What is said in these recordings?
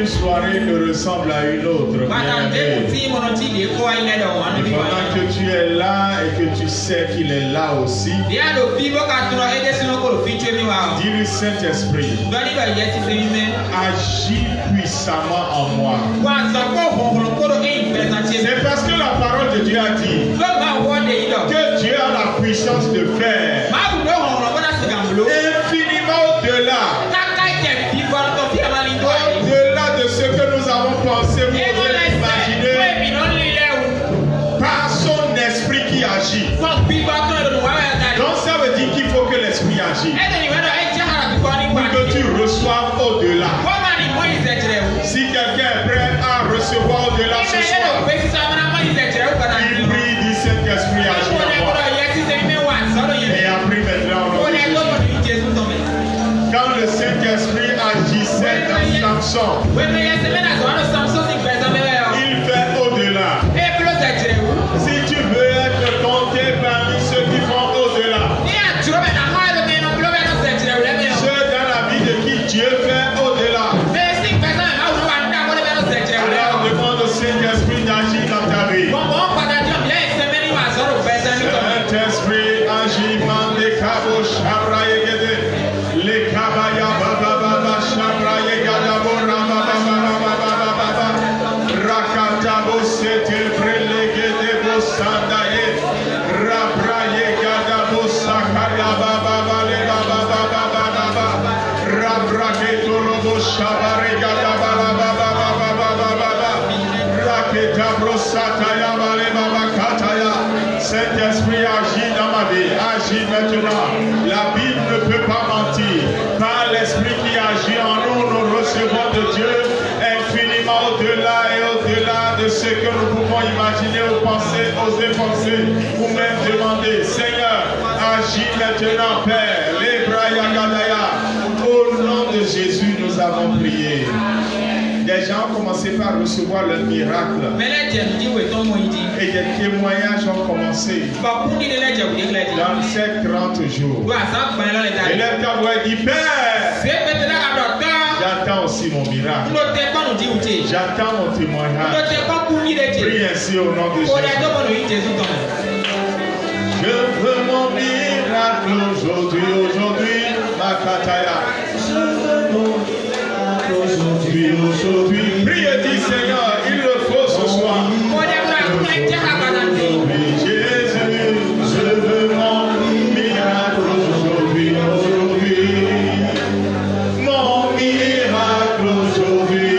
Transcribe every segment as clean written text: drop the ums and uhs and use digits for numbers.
soirée ne ressemble à une autre. Et pendant que tu es là et que tu sais qu'il est là aussi, dis-lui, Saint-Esprit, agis puissamment en moi. C'est parce que la parole de Dieu a dit que Dieu a la puissance de faire infiniment au-delà de ce que nous avons pensé ou imaginé, par son esprit qui agit. Donc ça veut dire qu'il faut que l'esprit agisse pour que tu reçoives au-delà. dans Samson. Il fait au-delà. Si tu veux être compté parmi ceux qui font au-delà, ceux dans la vie de qui Dieu fait au-delà, alors demande au Saint-Esprit d'agir dans ta vie. Saint-Esprit agit dans les cabos, chabra yegede, les kabaya baba baba, chabra yegada bora baba baba baba baba, rakata bosetil prelegede bosandaye, rabra yegada bosakaya baba bale baba baba baba, rabra ketolo boshabara yegada bala baba baba baba baba, raketa brosataya bale baba kataya. Saint-Esprit agit dans ma vie, agit maintenant. La Bible ne peut pas mentir. Par l'Esprit qui agit en nous, nous recevons de Dieu infiniment au-delà et au-delà de ce que nous pouvons imaginer ou penser, oser penser ou même demander. Seigneur, agis maintenant, Père. Au nom de Jésus, nous avons prié. Les gens ont commencé par recevoir le miracle. Et des témoignages ont commencé dans ces 30 jours. Et les témoins disent, Père, j'attends aussi mon miracle. J'attends mon témoignage. Prie ainsi au nom de Jésus. Je veux mon miracle aujourd'hui, ma kataya. Je veux mon miracle aujourd'hui. Prie et dis, Seigneur, il le faut ce soir. Jésus, je veux mon miracle aujourd'hui. Mon miracle aujourd'hui.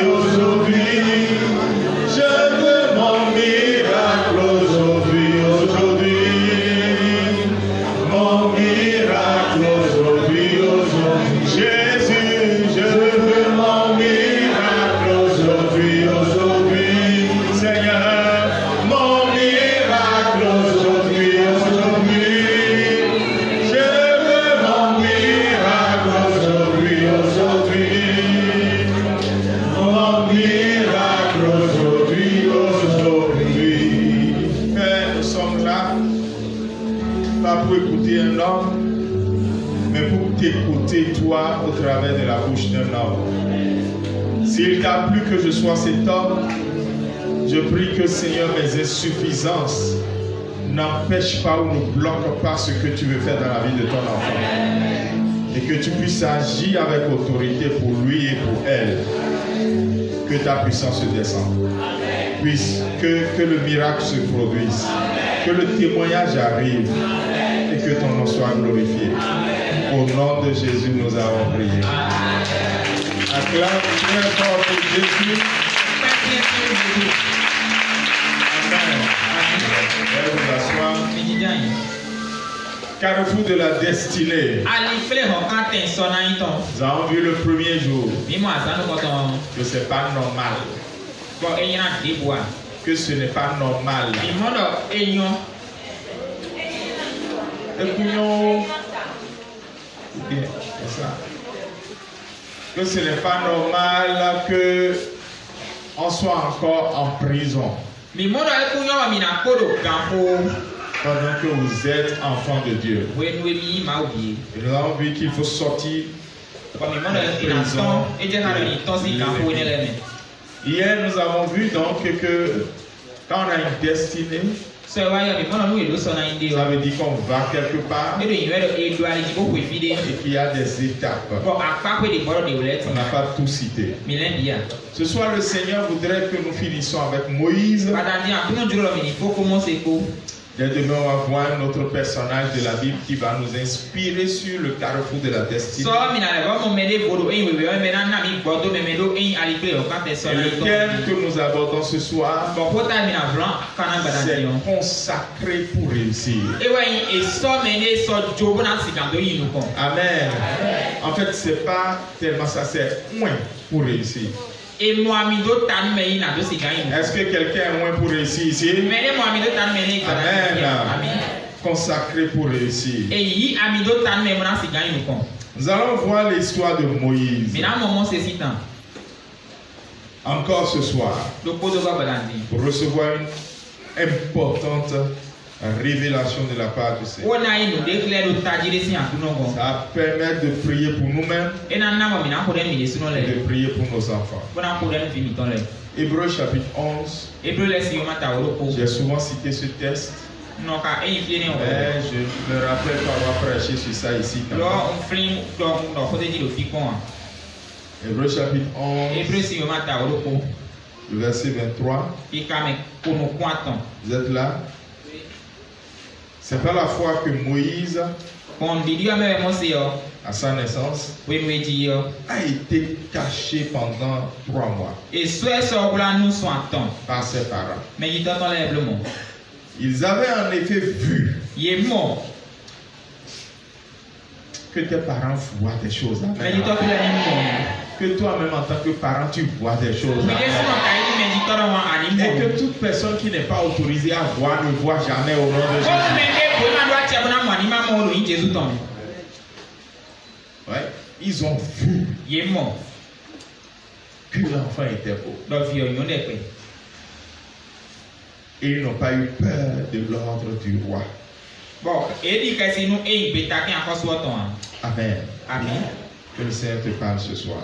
Je veux mon miracle aujourd'hui. Mon miracle aujourd'hui. Jésus, je veux mon miracle aujourd'hui. Seigneur, mon miracle aujourd'hui. Je veux mon miracle aujourd'hui. Mon miracle aujourd'hui. Père, nous sommes là, pas pour écouter un homme, mais pour t'écouter toi au travers de la bouche d'un homme. S'il t'a plu que je sois cet homme, je prie que, Seigneur, mes insuffisances n'empêchent pas ou ne bloquent pas ce que tu veux faire dans la vie de ton enfant. Et que tu puisses agir avec autorité pour lui et pour elle. Que ta puissance se descende. Que le miracle se produise. Que le témoignage arrive. Et que ton nom soit glorifié. Au nom de Jésus, nous avons prié. Acclame très fort pour Jésus. Amen. Allez vous asseoir. Carrefour de la destinée. Nous avons vu le premier jour que ce n'est pas normal. Que ce n'est pas normal. Que ce n'est pas normal que on soit encore en prison. Pendant que vous êtes enfant de Dieu. Et nous avons vu qu'il faut sortir de prison. Hier, nous avons vu donc que quand on a une destinée, ça veut dire qu'on va quelque part et qu'il y a des étapes. On n'a pas tout cité. Ce soir, le Seigneur voudrait que nous finissions avec Moïse. Dès demain, on va voir notre personnage de la Bible qui va nous inspirer sur le carrefour de la destinée. Et le thème que nous abordons ce soir, c'est consacré pour réussir. Amen. En fait, c'est pas tellement ça, c'est moins pour réussir. Est-ce que quelqu'un est moins pour réussir ici? Amen. Consacré pour réussir. Nous allons voir l'histoire de Moïse. Encore ce soir, pour recevoir une importante révélation de la part du Seigneur. Ça va permettre de prier pour nous-mêmes et de prier pour nos enfants. Hébreux chapitre 11. J'ai souvent cité ce texte. Mais je me rappelle pas avoir prêché sur ça ici. Hébreux chapitre 11. Le verset 23. Vous êtes là? C'est pas la fois que Moïse, à sa naissance, a été caché pendant 3 mois par ses parents. Ils avaient en effet vu que tes parents voient des choses. Que toi-même en tant que parent, tu vois des choses. Et que toute personne qui n'est pas autorisée à voir ne voit jamais au nom de Jésus. Ouais, ils ont vu que l'enfant était beau. Et ils n'ont pas eu peur de l'ordre du roi. Amen. Amen. Que le Seigneur te parle ce soir.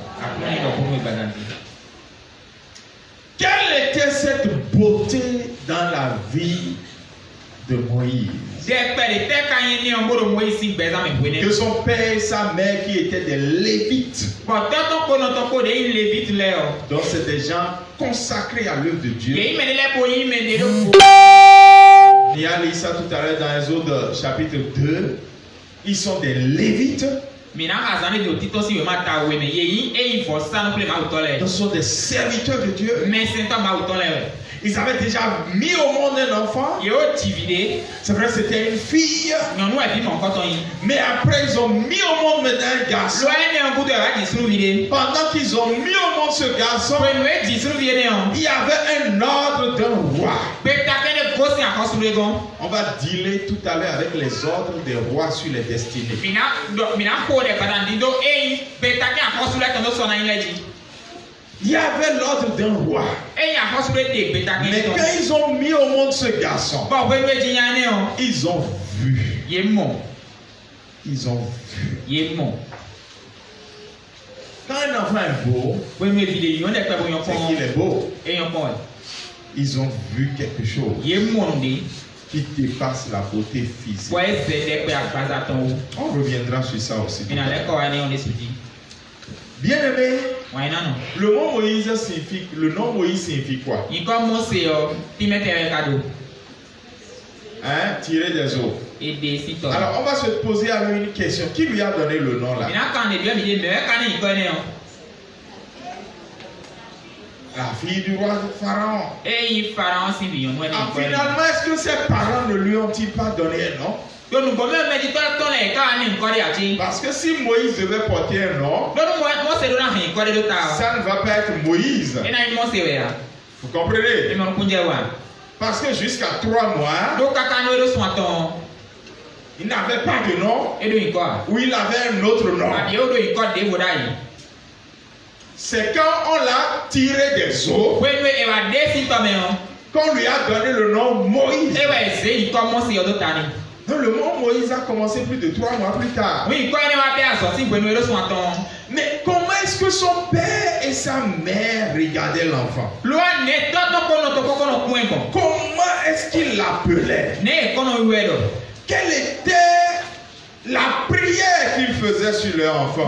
Quelle était cette beauté dans la vie de Moïse? Que son père et sa mère qui étaient des Lévites. Donc c'est des gens consacrés à l'œuvre de Dieu. Il a lu ça tout à l'heure dans Exode chapitre 2. Ils sont des Lévites. Ce sont des serviteurs de Dieu. Ils avaient déjà mis au monde un enfant. C'est vrai, c'était une fille. Mais après, ils ont mis au monde maintenant un garçon. Pendant qu'ils ont mis au monde ce garçon, il y avait un ordre d'un roi. On va dealer tout à l'heure avec les ordres des rois sur les destinées. Il y avait l'ordre d'un roi. Mais quand ils ont mis au monde ce garçon, ils ont vu. Ils ont vu. Quand un enfant est beau, c'est qu'il est beau. Ils ont vu quelque chose qui dépasse la beauté physique. On reviendra sur ça aussi. Bien aimé, le nom Moïse signifie quoi? Hein? Tirer des eaux. Alors on va se poser avec une question. Qui lui a donné le nom là? La fille du roi de Pharaon. Finalement, est-ce que ses parents ne lui ont-ils pas donné un nom? Parce que si Moïse devait porter un nom, ça ne va pas être Moïse. Vous comprenez? Parce que jusqu'à 3 mois, il n'avait pas de nom, ou il avait un autre nom. C'est quand on l'a tiré des eaux qu'on lui a donné le nom Moïse. Donc le nom Moïse a commencé plus de 3 mois plus tard. Mais comment est-ce que son père et sa mère regardaient l'enfant? Comment est-ce qu'il l'appelait? Quelle était la prière qu'ils faisaient sur leur enfant?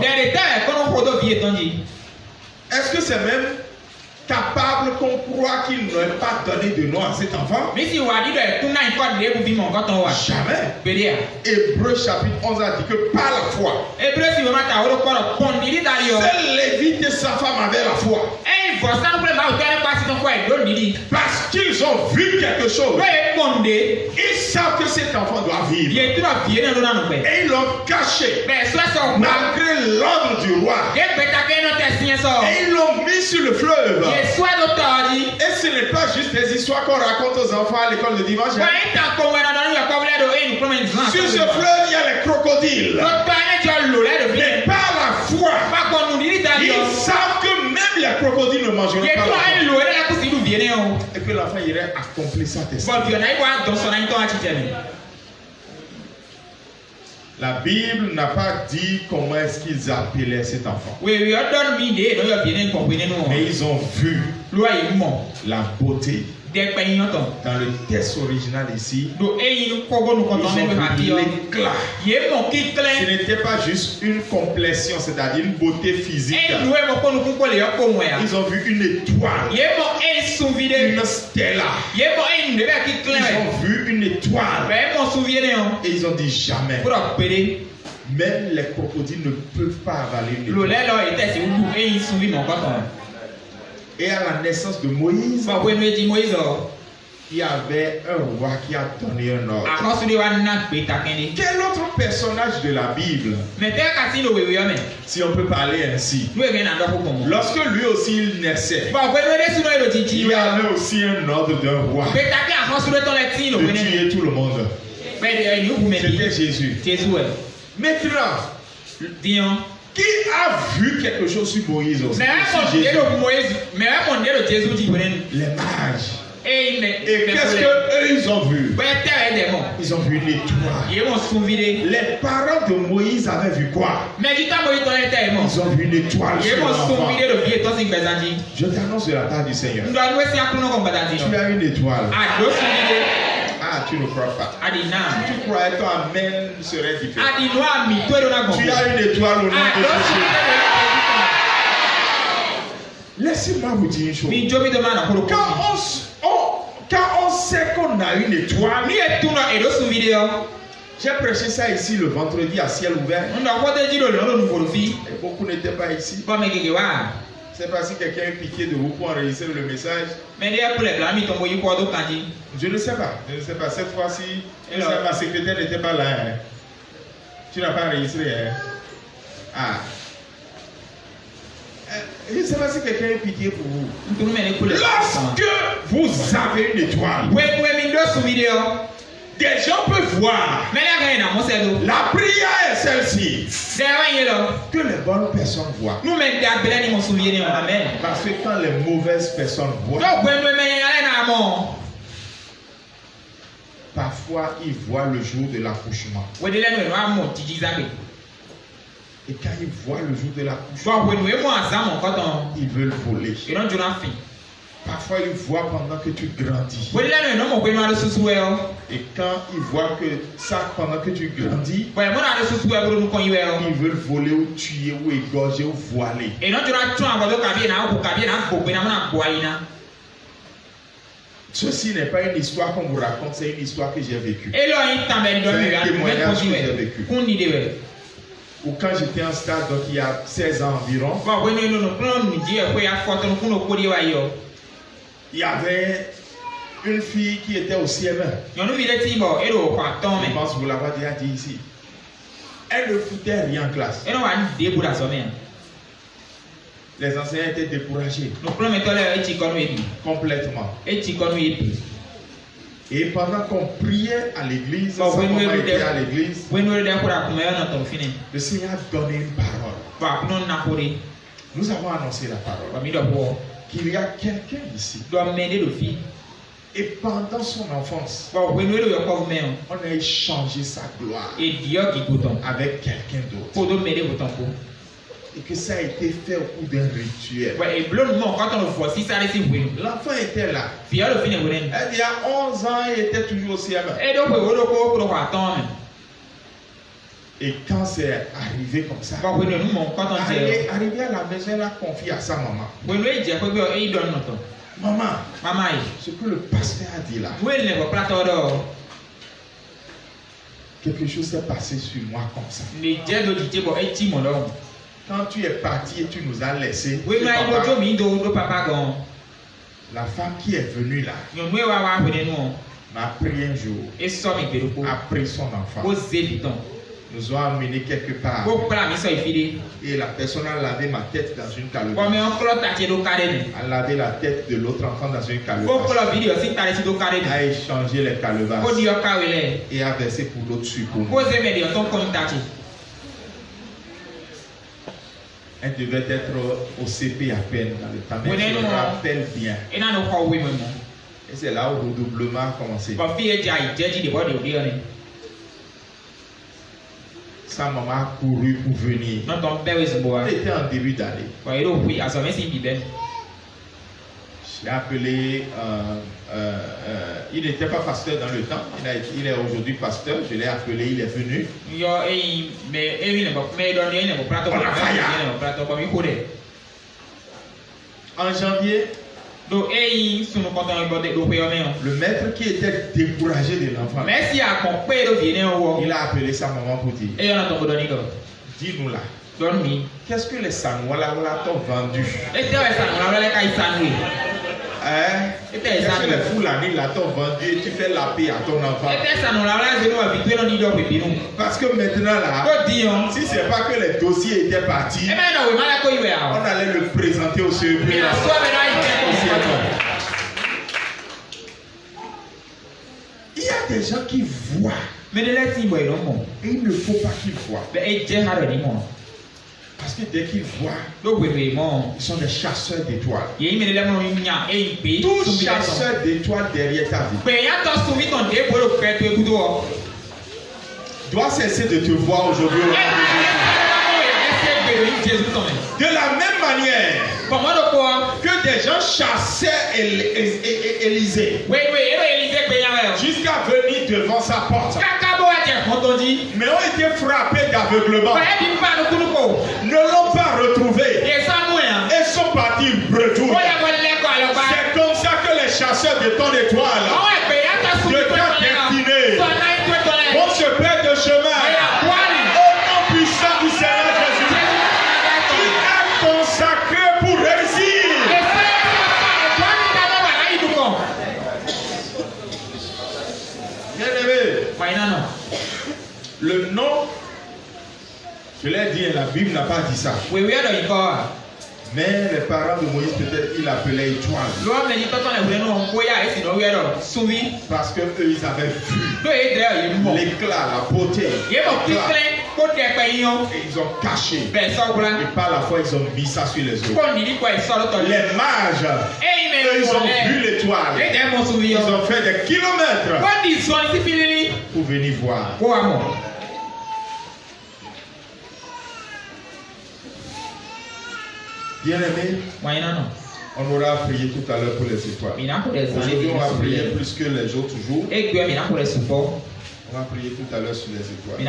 Est-ce que c'est même capable qu'on croit qu'il n'aurait pas donné de nom à cet enfant? Jamais. Hébreux chapitre 11 a dit que par la foi, seul Lévite et sa femme avaient la foi. Parce qu'ils ont vu quelque chose. Ils savent que cet enfant doit vivre. Et ils l'ont caché malgré l'ordre du roi. Et ils l'ont mis sur le fleuve. Et ce n'est pas juste des histoires qu'on raconte aux enfants à l'école de dimanche. Sur ce fleuve, il y a les crocodiles. Mais par la foi, ils savent que même les crocodiles crocodile ne mangeront Ye pas tu l'enfant. ai lo era ku si du viene o. Et que l'enfant irait accomplir sa Bon destinée. viona i wa don so na nto a chitemi. La Bible n'a pas dit comment est-ce qu'ils appelaient cet enfant. We we don mi de no yo viene ko pene no. Mais ils ont vu Lo ai mo. la beauté. De pe yin ton. Dans le texte original ici, Do e yin ko go no ko ils ton me ont ha vu ti o. l'éclat. Ye mo ki Ce klen. n'était pas juste une complétion, c'est-à-dire une beauté physique. E lu e mo ko no ku ko le yo ko mo ya. Ils ont vu une étoile, Ye mo e sun vide. une stella. Ye mo e ne be ki Ils klen. ont vu une étoile Be mo sun viene o. et ils ont dit jamais. Pro pere. Même les crocodiles ne peuvent pas avaler une Lo étoile. le lo e te si wu e yin sun vi mo ko ton. Et à la naissance de Moïse, Ba we no e di Moise o. il y avait un roi qui a donné un ordre. Akosu de wa na gbe ta kende. Quel autre personnage de la Bible, Me te ka ti no we we o me. si on peut parler ainsi, Nu e ge na do ko mo. lorsque lui aussi il naissait, Ba we no de su no e lo ti ti il y wa. avait aussi un ordre d'un roi Gbe ta ke akosu de ton le ti no de we ne. tuer tout le monde. Be de ni u me C'était di. Jésus. Jésus e. Maintenant, Dion. qui a vu quelque chose sur Moïse aussi? Me a Sur mo de Jésus? lo Moise. Me a mo de lo Jésus di we ne. Les mages. E ne. Et qu'est-ce qu'eux ils ont vu? We te e de mo. Ils ont vu une étoile. Ye mo sun vide. Les parents de Moïse avaient vu quoi? Me di ta mo ton e te mo. Ils ont vu une étoile Ye sur mo sun l'enfant. vide lo vie to sin gbezanji. Je t'annonce de la part du Seigneur. Ndo anu esi akuno ko gbezanji Tu no. as une étoile. A do sun vide. Ah, tu ne crois pas. Adi na. Tu croyais ton amen serait différent. Adi no ami to e do na Tu gbon. as une étoile au nom A de do sun Jésus. vide. Laissez-moi vous dire une chose. Mi jomi do ma na kolo ko. Quand on sait qu'on a une étoile, Mi e tu no e do sun vide o. j'ai prêché ça ici le vendredi à ciel ouvert. Ndo ko te ji lo lo nu ko fi. Et beaucoup n'étaient pas ici. Bo me gege wa. C'est pas si quelqu'un a piqué de vous pour enregistrer le message. Me de pour le plan mi tombo yi ko do kanji. Je ne sais pas. Je ne sais pas. Cette fois-ci, Alors. ma secrétaire n'était pas là. Hein. Tu n'as pas enregistré. Hein. Ah. Je ne sais pas si quelqu'un a piqué pour vous. Ntunu me ne ko le. Lorsque vous avez une étoile, We mi do sun vide o. des gens peuvent voir. Me la ga na mo se do. La prière est celle-ci. De wa yin lo. Que les bonnes personnes voient. Nu me da bele ni mo sun vide o. Amen. Parce que quand les mauvaises personnes voient, Do gbe nu me yin ale na mo. parfois ils voient le jour de l'accouchement. We de le nu no amo jiji zabe. Et quand ils voient le jour de l'accouchement, Bo we nu e mo azam ko ton. ils veulent voler. E don jona fin. Parfois ils voient pendant que tu grandis. We de le nu no mo gbe nu ado susu e o. Et quand ils voient que ça, pendant que tu grandis, Bo e mo na ado susu e bro nu kon yi e o. ils veulent voler ou tuer ou égorger ou voiler. E don jona tun agodo kabi na ko kabi na ko gbe na mo na ko ayi na. Ceci n'est pas une histoire qu'on vous raconte, c'est une histoire que j'ai vécue. E lo yin tan be do mi C'est un ya me témoignage ko di que j'ai we. vécu. Kun ni de we. Ou quand j'étais en stage, donc il y a 16 ans environ, Bo we nu no plan nu ji e ko ya foto nu kun no ko di wa yo. il y avait une fille qui était au CM1. Nyɔnu mi ɖe ti bɔ eɖo xɔ atɔ Je me. pense que vous l'avez déjà dit ici. Elle ne foutait rien en classe. Enɔ wa de bu ɖe azɔ me. Les enseignants étaient découragés Nukplɔmetɔ le etsi kɔnu ebi. complètement. Etsi kɔnu ebi. Et pendant qu'on priait à l'église, Bon, sans oui, maman oui, était oui. à l'église, Wenu ɖe ko ɖe akume yɔ nɔ tɔ fi ne. le Seigneur a donné une parole. Bɔ akunɔ na ko ɖe. Nous avons annoncé la Bɔ parole. mi ɖɔ bɔ. Qu'il y a quelqu'un ici. Dɔ me ɖe ɖo fi. Et pendant son enfance, Bɔ wenu ɖe yɔ kɔ me o. on a échangé sa gloire Edi yɔ gigo tɔn. avec quelqu'un d'autre. Ko do me ɖe ko tɔn ko. Et que ça a été fait au cours d'un rituel. Bɔ eblo nu mɔ kɔtɔ no fɔ sisa ɖe si wenu. L'enfant était là. Fi yɔ ɖo fi ne wenu. Elle, il y a 11 ans, il était toujours au CM1. Eɖo ko wo ɖo ko ko ɖo xɔ atɔ me. Et quand c'est arrivé comme ça, Bɔ wenu nu mɔ kɔtɔ dze. arrivé à la maison, elle a confié à sa maman. Wenu edze ko bi eyi dɔ nɔ tɔ. Maman, Mama yi. ce que le pasteur a dit là, Nu ele bɔ kplatɔ ɖe o. quelque chose s'est passé sur moi comme ça. Le dze do dzidze bɔ etsi mɔ ɖe o. Quand tu es parti et tu nous as laissé, Wenu ayi do papa, dzo mi do papa gan. la femme qui est venue là Nyɔnu ye wa wa ƒo ɖe nu o. m'a pris un jour, Esɔ mi gbe ɖo ko. a pris son enfant, Ko ze vitɔn. nous ont amené quelque part Ko kpla mi sɔ yi fi ɖe. et la personne a lavé ma tête dans une Bɔ calebasse, mi klɔ tati ɖo ka ɖe me. a lavé la tête de l'autre enfant dans une Ko calebasse, klɔ vi ɖe si ta ɖe si ɖo ka ɖe me. a échangé les Ko calebasses di yɔ ka we lɛ. et a versé pour l'autre sur pour Ko moi. ze me ɖe yɔtɔ kɔmi tati. Elle devait être au CP à peine dans le temps. Mais je me rappelle bien. Et c'est là où le redoublement a commencé. Sa maman a couru pour venir. Elle était en début d'année. J'ai appelé, il n'était pas pasteur dans le temps, il est aujourd'hui pasteur, je l'ai appelé, il est venu. En janvier, le maître qui était découragé de l'enfant, il a appelé sa maman pour dire, dis-nous là. Qu'est-ce que les Sanwala t'ont vendu? Qu'est-ce que les Fulani t'ont vendu et tu fais la paix à ton enfant? Parce que maintenant là, si c'est pas que les dossiers étaient partis, on allait le présenter au CEP. Il y a des gens qui voient. Et il ne faut pas qu'ils voient. Parce que dès qu'ils voient, ils sont des chasseurs d'étoiles. Tout chasseur d'étoiles derrière ta vie doit cesser de te voir aujourd'hui. De la même manière que des gens chassaient Élisée jusqu'à venir devant sa porte, mais ont été frappés d'aveuglement, ne l'ont pas retrouvé et sont partis retour. C'est comme ça que les chasseurs de ton étoile, de ta destinée, vont se perdre de chemin. Au nom puissant du Seigneur Jésus, tu es consacré pour réussir. Bien-aimé, le nom, je l'ai dit, la Bible n'a pas dit ça. Mais les parents de Moïse, peut-être, ils l'appelaient étoile. Parce que eux, ils avaient vu l'éclat, la beauté. Et ils ont caché. Et par la foi, ils ont mis ça sur les autres. Les mages, eux, ils ont vu l'étoile. Ils ont fait des kilomètres pour venir voir. Bien-aimé, on aura prié tout à l'heure pour les étoiles. Aujourd'hui, on va prier plus que les autres jours. On va prier tout à l'heure sur les étoiles.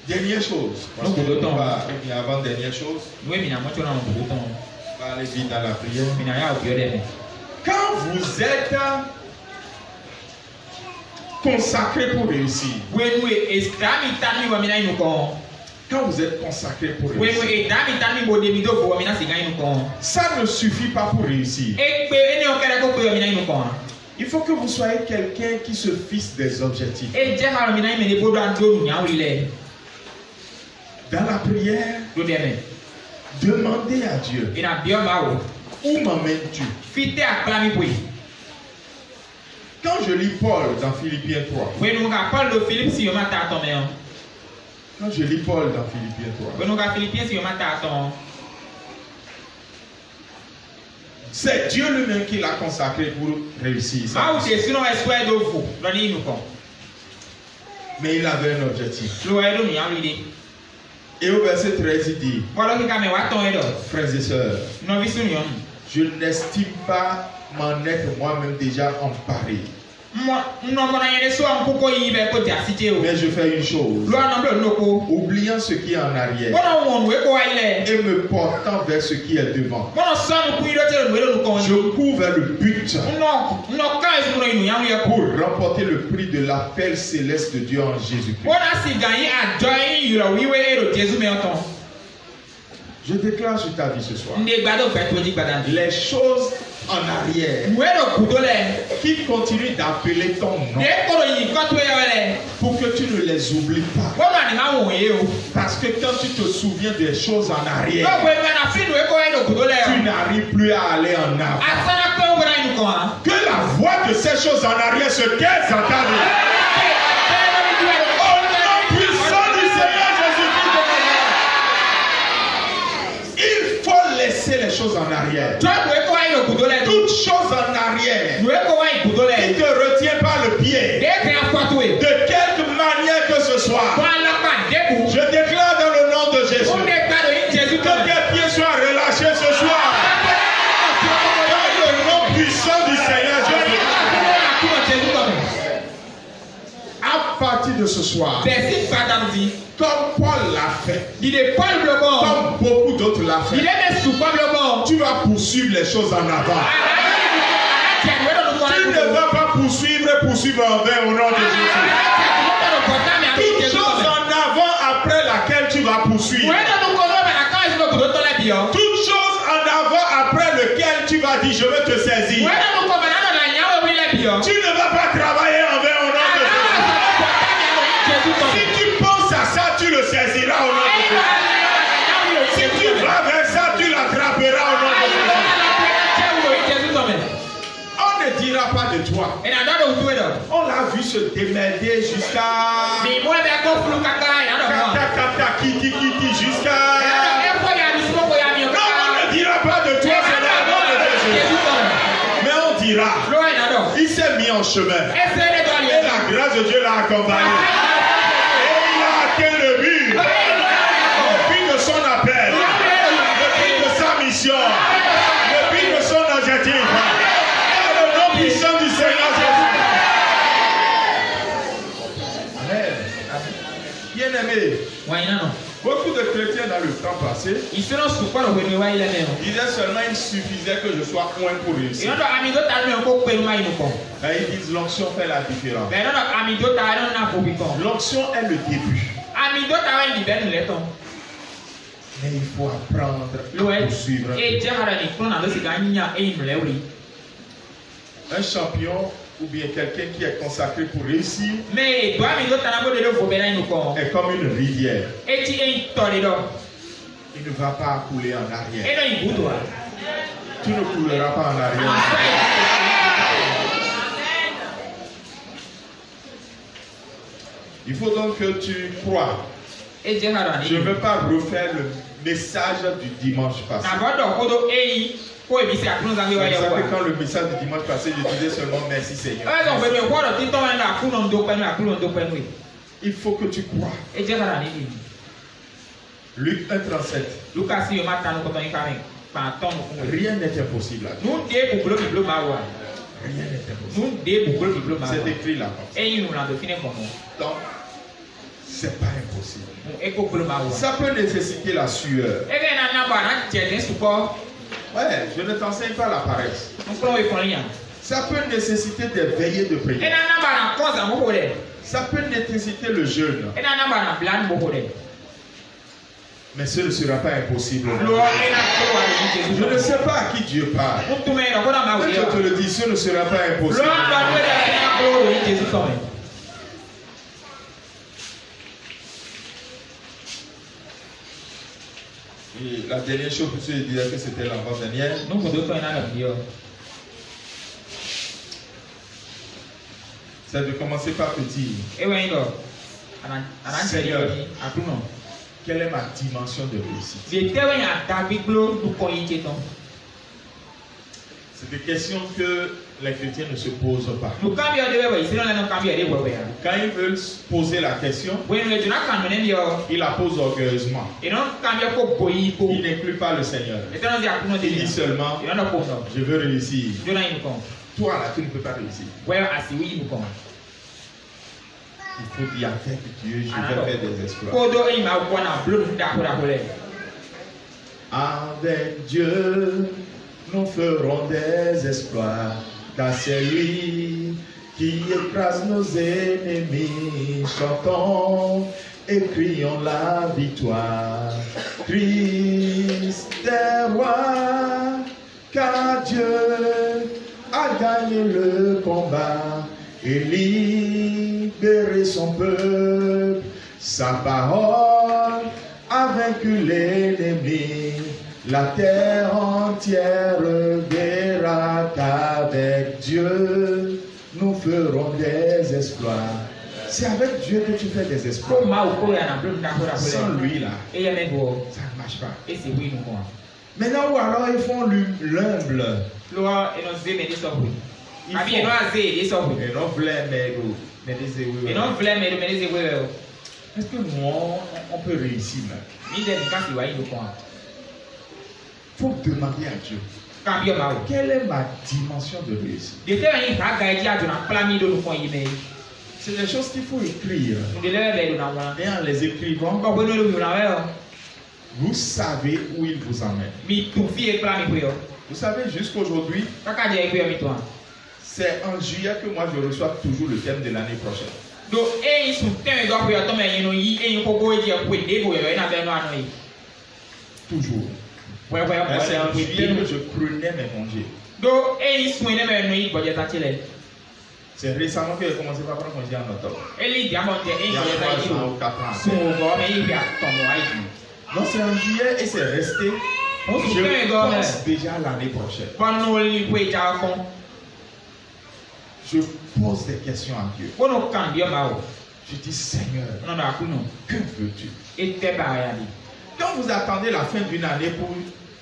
Dernière chose. Avant-dernière chose. On va aller vite dans la prière. Quand vous êtes consacré pour réussir. Quand vous êtes consacré pour réussir, ça ne suffit pas pour réussir. Il faut que vous soyez quelqu'un qui se fixe des objectifs. Dans la prière, demandez à Dieu, où m'emmènes-tu? Quand je lis Paul dans Philippiens 3, quand je lis Paul dans Philippiens 3, c'est Dieu lui-même qui l'a consacré pour réussir. Mais il avait un objectif. Et au verset 13, il dit, frères et sœurs, je n'estime pas m'en être moi-même déjà emparé. Mais je fais une chose, oubliant ce qui est en arrière et me portant vers ce qui est devant, je cours vers le but pour remporter le prix de l'appel céleste de Dieu en Jésus-Christ. Je déclare sur ta vie ce soir, les choses en arrière qui continuent d'appeler ton nom, pour que tu ne les oublies pas. Parce que quand tu te souviens des choses en arrière, tu n'arrives plus à aller en avant. Que la voix de ces choses en arrière se taise en ta vie. Au nom puissant du Seigneur Jésus. laisser les choses en arrière. Toi, tu es quoi, il le couteau là? Toute chose en arrière Tu es quoi, il couteau là? qui te retient par le pied, Dès que tu as fatoué, de quelque manière que ce soit, toi, là, pas debout. je déclare dans le nom de Jésus On n'est pas de Jésus. que tes pieds soient relâchés ce soir. Dans le nom puissant du Seigneur Jésus. À partir de ce soir, comme Paul l'a fait, comme beaucoup d'autres l'ont fait, tu vas poursuivre les choses en avant. Tu ne vas pas poursuivre en vain au nom de Jésus. Toute chose en avant après laquelle tu vas poursuivre. Toute chose en avant après lequel tu vas dire je vais te saisir. Tu ne vas pas travailler en vain au nom de Jésus. Si tu penses à ça, tu le saisiras au nom de Jésus. Si tu vas vers ça, tu l'attraperas au nom de Jésus. On ne dira pas de toi. On l'a vu se démerder jusqu'à jusqu'à. Non, on ne dira pas de toi, c'est le nom de Jésus. Mais on dira, il s'est mis en chemin. Et la grâce de Dieu l'a accompagné. Et il a atteint le but. Le but de son appel. Le but de sa mission. Le but de son objectif. Dans le nom puissant du Seigneur Jésus. Amen. Bien-aimé. Beaucoup de chrétiens dans le temps passé disaient seulement il suffisait que je sois loin pour réussir. Et ils disent l'onction fait la différence. L'onction est le début. Mais il faut apprendre à suivre. Un champion ou bien quelqu'un qui est consacré pour réussir est comme une rivière. Il ne va pas couler en arrière. Tu ne couleras pas en arrière. Il faut donc que tu crois. Je ne veux pas refaire le message du dimanche passé. C'est pour ça que quand le message du dimanche passé, je disais seulement merci Seigneur. Il faut que tu crois. Luc 1,37. Rien n'est impossible à Dieu. Rien n'est impossible. C'est écrit là. Donc, c'est pas impossible. Ça peut nécessiter la sueur. Ouais, je ne t'enseigne pas la paresse. Ça peut nécessiter des veillées de prière. Ça peut nécessiter le jeûne. Mais ce ne sera pas impossible. Je ne sais pas à qui Dieu parle. Mais je te le dis, ce ne sera pas impossible. Et la dernière chose que je disais que c'était l'avant-dernière. C'est de commencer par petit. Seigneur, quelle est ma dimension de réussite? C'est des questions que les chrétiens ne se posent pas. Quand ils veulent poser la question, ils la posent orgueilleusement. Ils n'incluent pas le Seigneur. Ils disent seulement, je veux réussir. Toi là, tu ne peux pas réussir. Il faut dire avec Dieu, je vais faire des exploits. Avec Dieu, nous ferons des exploits, car c'est lui qui écrase nos ennemis. Chantons et crions la victoire. Christ est roi, car Dieu a gagné le combat et libéré son peuple. Sa parole a vaincu l'ennemi. La terre entière verra qu'avec Dieu, nous ferons des exploits. C'est avec Dieu que tu fais des exploits. Sans lui, là, ça ne marche pas. Maintenant, ou alors ils font l'humble. Loi et non zé mais des sortes. Ils Abi et non font. zé des sortes. Et non, voulait, mais des oui. Et non vle mais des ouais. Est-ce que moi, on peut réussir là? Ni des quand tu vois il quoi. Il faut demander à Dieu. Cambio ma. Quelle est ma dimension de réussite? De te un baga dia do na plami do ko yime. C'est des choses qu'il faut écrire. De le do na wa. Et en les écrivant, Ko bo no lo na wa. vous savez où il vous emmène. Mi tu fi e plami ko yo. Vous savez, jusqu'aujourd'hui, Kaka dia ko yo mi to. c'est en juillet que moi je reçois toujours le thème de l'année prochaine. Do e su te do ko yo to me yin no yi e ko go dia ko de go yo na be no ano yi. Toujours. Ouais Mais c'est en juillet que je prenais mes congés. Do e su ne me no yi go dia ta chile. C'est récemment que j'ai commencé à prendre congé en octobre. Eli dia mo dia e Il y a go dia ta 3 ans yi. ou 4 ans. So go me yi ya to mo ai. Donc c'est en juillet et c'est resté. On se Je fait go me. pense déjà à l'année prochaine. Pano li ko ja ko. Je pose des questions à Dieu. Ko no cambio ma o. Je dis Seigneur, No na ku no. que veux-tu? E te ba ya di. Quand vous attendez la fin d'une année pour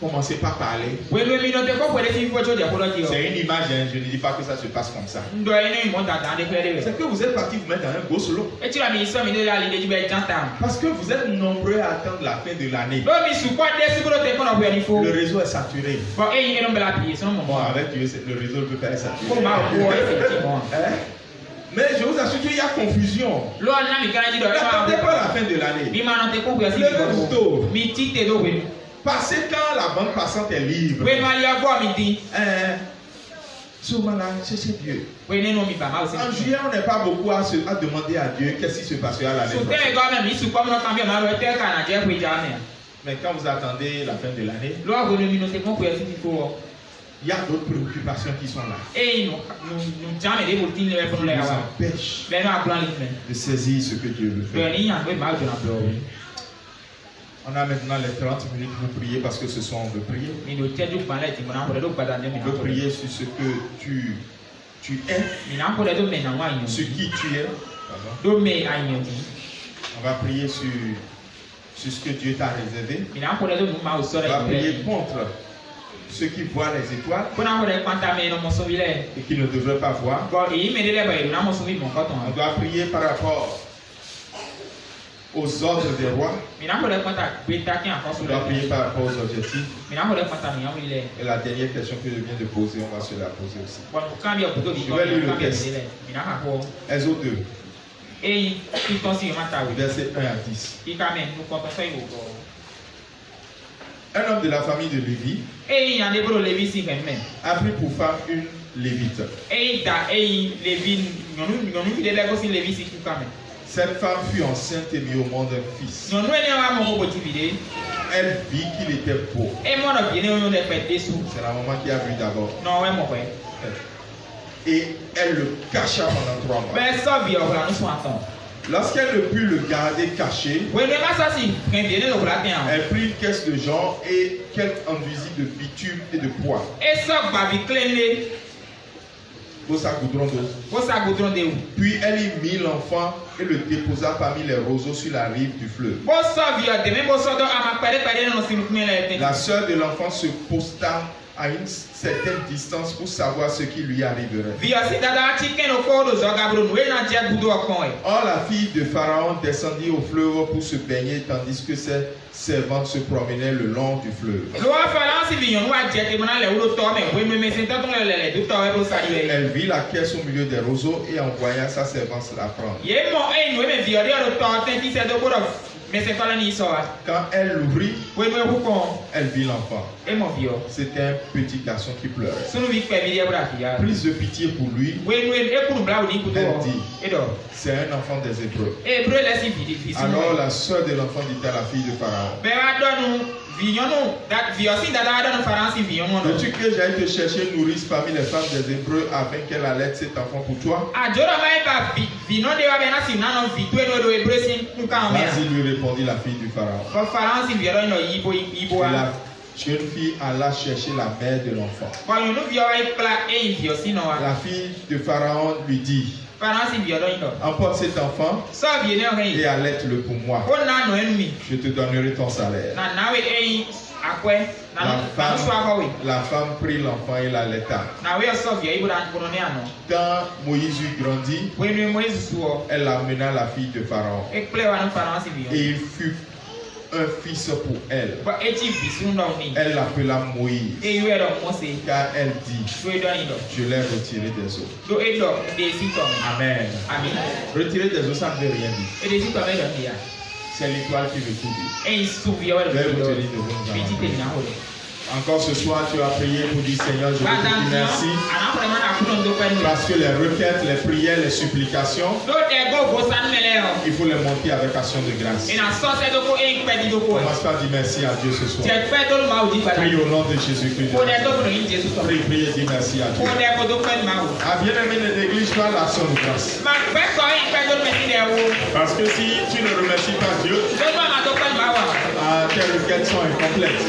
commencer par parler, Welo mi no te ko puede si fo cho dia ko do di o. c'est une image, hein, je ne dis pas que ça se passe comme ça. Ndo ene mo da da de ko de. C'est que vous êtes parti vous mettre dans un gros solo. E ti la mi so mi de la li de ju be janta. Parce que vous êtes nombreux à attendre la fin de l'année. Do mi su kwa de si ko te ko na bu ya ni fo. Le réseau est saturé. Bon e yin no be la pi so mo Bon, mo. avec Dieu, le réseau ne peut pas être saturé. Ko ma o effectivement. Hein? Mais je vous assure qu'il y a confusion. Lo na mi kana ji do. N'attendez pas la fin de l'année. Mi ma no te ko bu ya si Levez-vous ko. tôt. Mi ti te do we. Passez quand la bande passante est libre. We ma ya go mi di. Souvent là, cherchez Dieu. We ne no mi ba ma o si. En juillet, on n'est pas beaucoup à demander à Dieu qu'est-ce qui se passera l'année So te prochaine. go me mi su ko mo cambio ma ro te kana je ku ja me. Mais quand vous attendez la fin de l'année, Lo go no mi no te ko bu ya si fo. il y a d'autres préoccupations qui sont là. E no jamais de voltin le Qui pour le nous ya. empêchent Ben no a plan li me. de saisir ce que Dieu veut Ben faire. ni ya we ma do na blo. On a maintenant les 30 minutes pour prier parce que ce soir on veut prier. Mi do te du pa le ti mo na ko do pa da ne mi On na veut ko. prier sur ce que tu es, Mi na ko do me na wa yin. sur qui tu es. Pardon. Do me ayin ti. On va prier sur ce que Dieu t'a réservé. Mi na ko do ma o so On va la prier yin. contre ceux qui voient les étoiles Ko na ko de kwanta me no mo so bi le. et qui ne devraient pas voir. Go e me de le ba na mo so bi mo ko ton. On doit prier par rapport aux ordres des rois. Mi na ko de kwanta be ta ki an ko so On doit le. prier par rapport aux objectifs. Mi na ko de kwanta mi amu le. Et la dernière question que je viens de poser, on va se la poser aussi. Bon cambio ko do di ko. Mi na ka ko. Exode 2, E ki ton si ma ta we. versets 1 à 10. Ki ka me nu ko ton so yo go. Un homme de la famille de Lévi E yan de bro levi si fen men. a pris pour femme une lévite. E da e levi nyonu ki de le go si levi si ku ka me. Cette femme fut enceinte et mit au monde un fils. Nyonu ene wa mo ko ti vide. Elle vit qu'il était beau. E mo no bi ne yo de pe desu. C'est la maman qui a vu d'abord. Non we mo ko. Et elle le cacha pendant 3 mois. Ben so bi o la no so aton. Lorsqu'elle ne put le garder caché, We ne ma sa si ken bi ne lo la ten. elle prit une caisse de jonc et qu'elle enduisit de bitume et de poids. E so gba bi klenle. Pour sa goudron d'eau. Ko sa godron de ou. Puis elle y mit l'enfant et le déposa parmi les roseaux sur la rive du fleuve. Bo so bi o de me bo so do ama pere no si me le ten. La sœur de l'enfant se posta à une certaine distance pour savoir ce qui lui arriverait. Vi o si dada ti ken o ko do zo gabro no e na je gudo okon e. Or la fille de Pharaon descendit au fleuve pour se baigner tandis que ses servantes se promenaient le long du fleuve. Lo a fala si vi yon wa je te mona le wo to me we me se ton le do to e bo sa ye. Elle vit la caisse au milieu des roseaux et envoya sa servante la prendre. Ye mo e no me vi o de o to ten ti se do bo me se fala ni so a. Quand elle l'ouvrit, We me hu kon elle vit l'enfant. e mo vi o. C'était un petit garçon qui pleurait. Sunu vi pe mi de bra fi ya. Prise de pitié pour lui, We no e ku bla o ni ku do. Elle dit. E do. c'est un enfant des Hébreux. E bro le si vi fi. Alors la sœur de l'enfant dit à la fille de Pharaon, Be wa do nu vi yon no that vi o si dada do nu faransi vi yon no. veux-tu que j'aille te chercher une nourrice parmi les femmes des Hébreux afin qu'elle allaite cet enfant pour toi? Ajora mai ba vi no de wa be na si na no vi tu e do e bro si ku ka me. Vas-y, lui répondit la fille du Pharaon. Ko faransi vi ro no yibo Et la jeune fille alla chercher la mère de l'enfant. Ko yon no vi o ai pla e vi o si no wa. La fille de Pharaon lui dit, Faransi vi ro no. emporte cet enfant So vi ne o et hen. allaite-le pour moi. Ko na no enu mi. Je te donnerai ton salaire. Na nawe e La femme prit l'enfant et l'allaita. Quand Moïse eut grandi, elle amena la fille de Pharaon. Et il fut un fils pour elle. Elle l'appela Moïse. Car elle dit, je l'ai retiré des eaux. Amen. Retirer des eaux, ça ne veut rien dire. C'est l'étoile qui veut tout dire. Encore ce soir, tu as prié pour dire Seigneur, je te dis merci. Parce que les requêtes, les prières, les supplications, il faut les monter avec action de grâce. Commence par dire merci à Dieu ce soir. Prie au nom de Jésus-Christ. Prie et dis merci à Dieu. Ah, bien-aimé, ne néglige pas l'action de grâce. Parce que si tu ne remercies pas Dieu, tes requêtes sont incomplètes.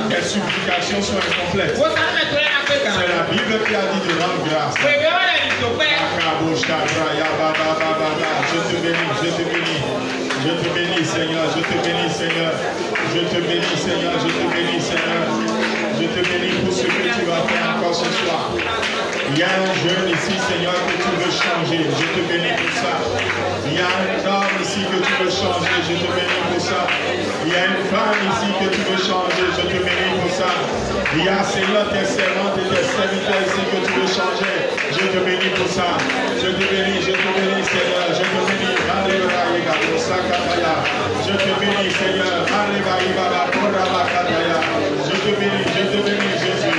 Les supplications sont incomplètes. C'est la Bible qui a dit de rendre grâce. Je te bénis, je te bénis. Je te bénis, Seigneur. Je te bénis, Seigneur. Je te bénis, Seigneur. Je te bénis, Seigneur. Je te bénis pour ce que tu vas faire encore ce soir. Il y a un jeune ici, Seigneur, que tu veux changer. Je te bénis pour ça. Il y a un homme ici que tu veux changer. Je te bénis pour ça. Il y a une femme ici que tu veux changer. Je te bénis pour ça. Il y a, Seigneur, tes servantes et tes serviteurs ici que tu veux changer. Je te bénis pour ça. Je te bénis, Seigneur. Je te bénis. Je te bénis, Seigneur. Je te bénis, Jésus.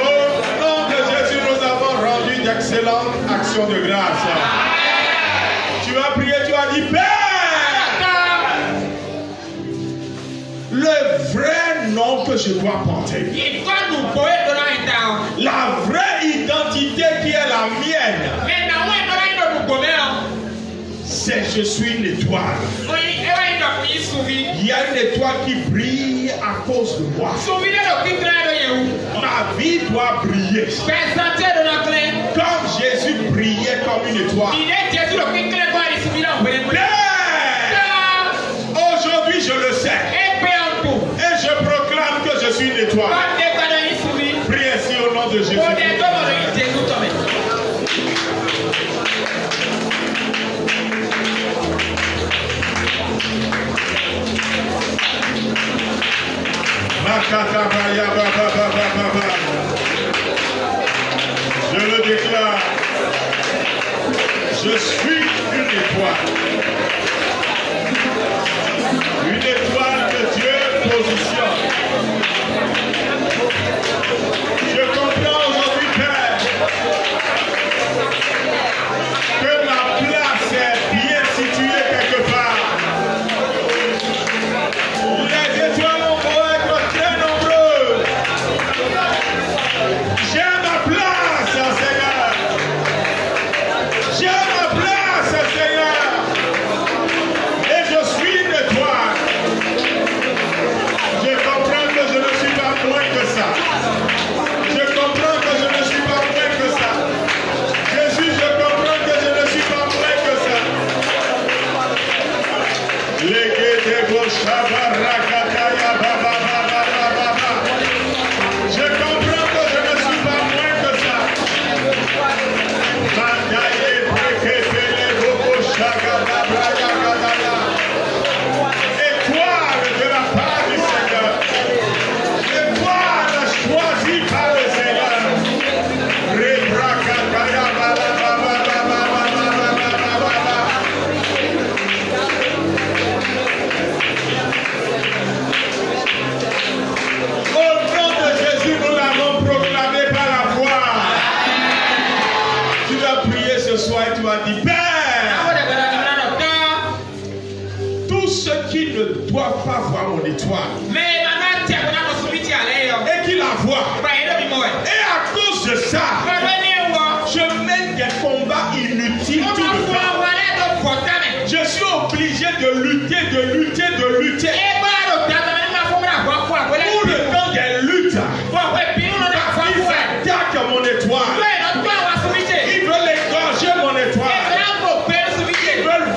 Au nom de Jésus, nous avons rendu d'excellentes actions de grâce. Tu vas prier, tu as dit, Père, le vrai nom que je dois porter, la vraie identité qui est la mienne, c'est je suis une étoile. Il y a une étoile qui brille à cause de moi. Ma vie doit briller. Comme Jésus brillait comme une étoile. Aujourd'hui je le sais. Et je proclame que je suis une étoile. Prie ainsi au nom de Jésus. Je le déclare, je suis une étoile. Une étoile que Dieu positionne. Je comprends aujourd'hui, Père, que ma place est bien située quelque part. Les étoiles ont beau être très nombreuses. J'ai ma place, Seigneur. J'ai ma place, Seigneur. Et je suis une étoile. Je comprends que je ne suis pas moins que ça. Je comprends que je ne suis pas moins que ça. Jésus, je comprends que je ne suis pas moins que ça. Je comprends que je ne suis pas moins que ça. Étoile de la part du Seigneur. Étoile choisie par le Seigneur. Au nom de Jésus, nous l'avons proclamé par la foi. Tu vas prier ce soir et tu vas dire, Père, tous ceux qui ne doivent pas voir mon étoile et qui la voient, et à cause de ça, je mène des combats inutiles tout le temps. Je suis obligé de lutter. Pour le temps des luttes, ils attaquent mon étoile. Ils veulent égorger mon étoile. Ils veulent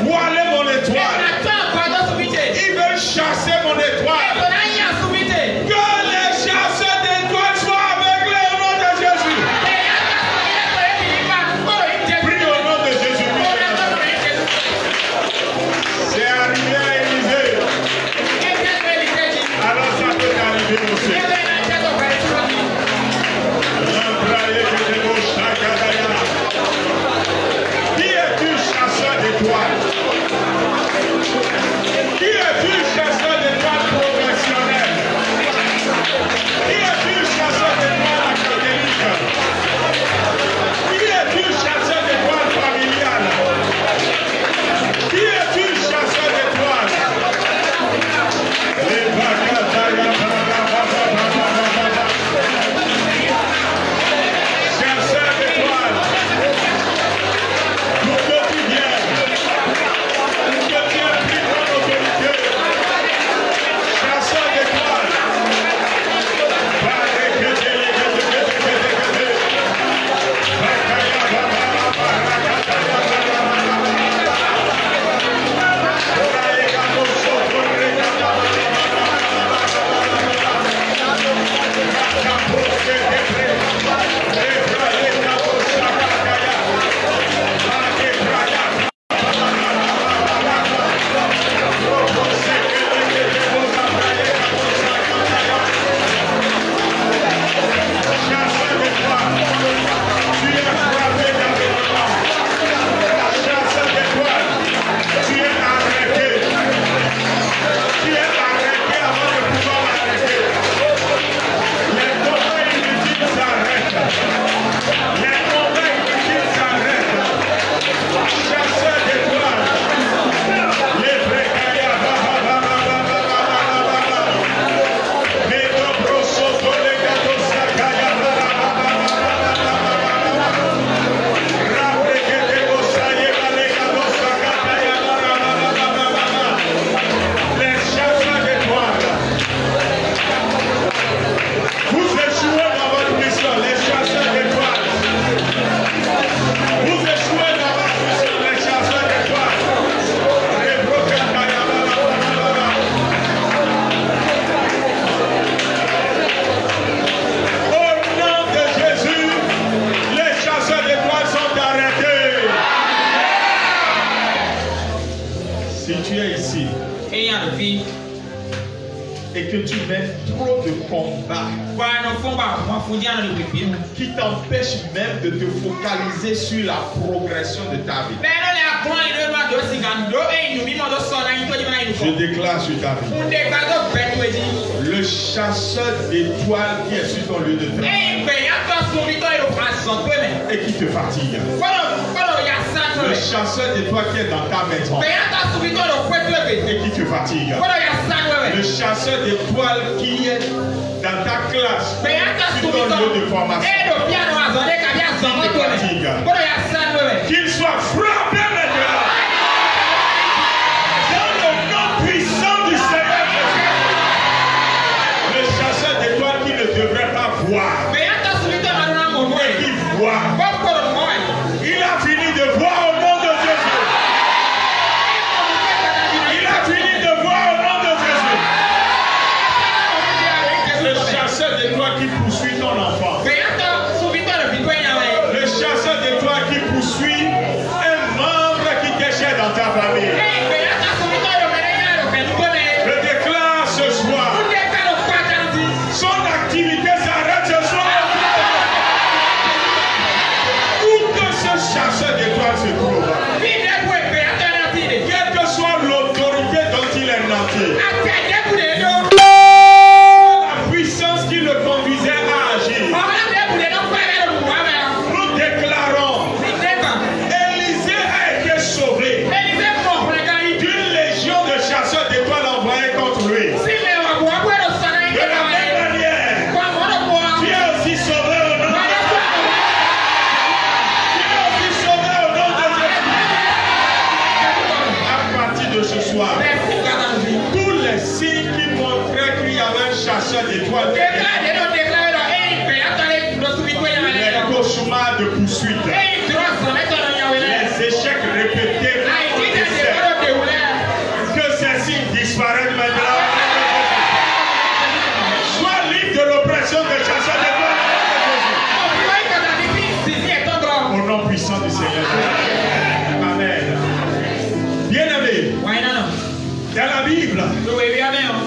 tu es ici Et il y a une fille. et que tu mènes trop de combats qui t'empêchent même de te focaliser sur la progression de ta vie. Je déclare sur ta vie le chasseur d'étoiles qui est sur ton lieu de travail et qui te fatigue. Le chasseur d'étoiles qui est dans ta maison et qui te fatigue. Le chasseur d'étoiles qui est dans ta classe, sur ton lieu de formation, qui te fatigue. Qu'il soit frappé maintenant. Dans le nom puissant du Seigneur Jésus. Le chasseur d'étoiles qui ne devrait pas voir, mais qui voit. Il a fini de voir au nom de Jésus. Il a fini de voir au nom de Jésus. Le chasseur d'étoiles qui poursuit ton enfant. Le chasseur d'étoiles qui poursuit un membre qui déchire dans ta famille. Je déclare ce soir, son activité s'arrête ce soir. Où que ce chasseur d'étoiles se trouve, quelle que soit l'autorité dont il est nanti, la puissance qui le conduisait à agir, nous déclarons, Élisée a été sauvé d'une légion de chasseurs d'étoiles envoyés contre lui. De la même manière, tu es aussi sauvé au nom de Jésus. Tu es aussi sauvé au nom de Jésus. À partir de ce soir, tous les signes qui montraient qu'il y avait un chasseur d'étoiles, les cauchemars de poursuite, les échecs répétés, que ces signes disparaissent maintenant. Sois libre de l'oppression des chasseurs d'étoiles. Au nom puissant du Seigneur. Amen. Bien-aimé, dans la Bible,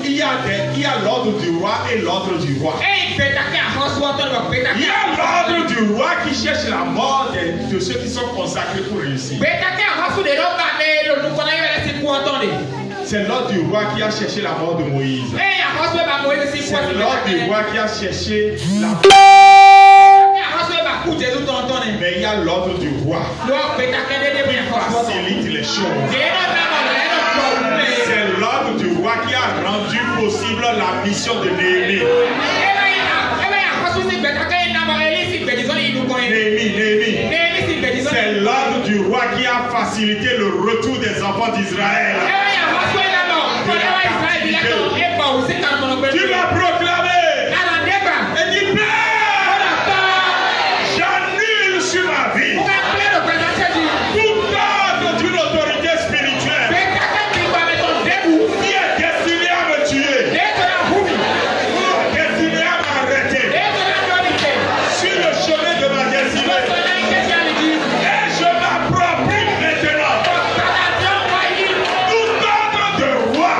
il y a l'ordre du roi et l'ordre du roi. Il y a l'ordre du roi qui cherche la mort de ceux qui sont consacrés pour réussir. C'est l'ordre du roi qui a cherché la mort de Moïse. C'est l'ordre du roi qui a cherché la mort. Mais il y a l'ordre du roi qui facilite les choses. C'est l'ordre du roi qui a rendu possible la mission de Néhémie. C'est l'ordre du roi qui a facilité le retour des enfants d'Israël. Tu vas proclamer et dis Père, j'annule sur ma vie tout ordre d'une autorité spirituelle qui est destiné à me tuer, destiné à m'arrêter sur le chemin de ma destinée. Et je m'approprie maintenant tout ordre de roi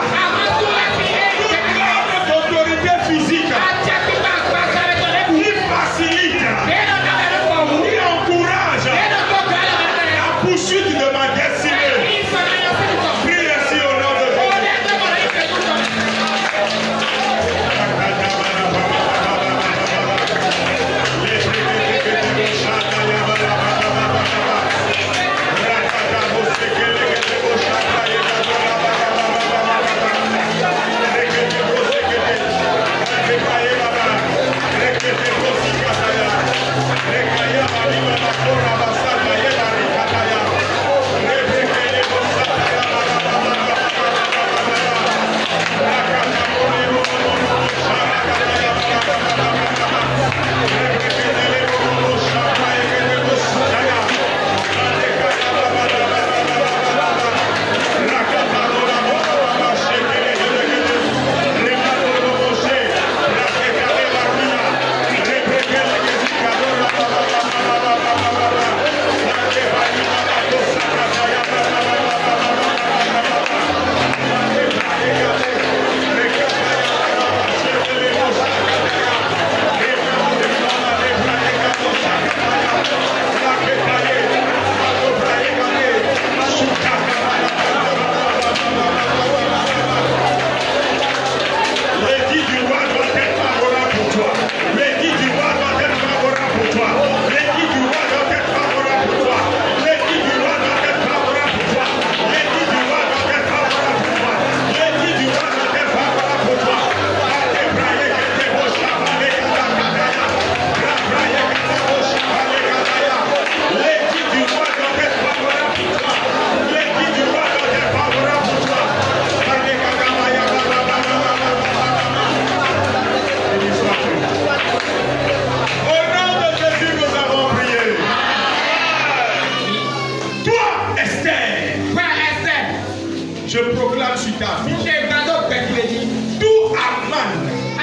Aman sur ta vie. Ṣé gbàdọ̀ pẹ̀lú èyí? Tout Aman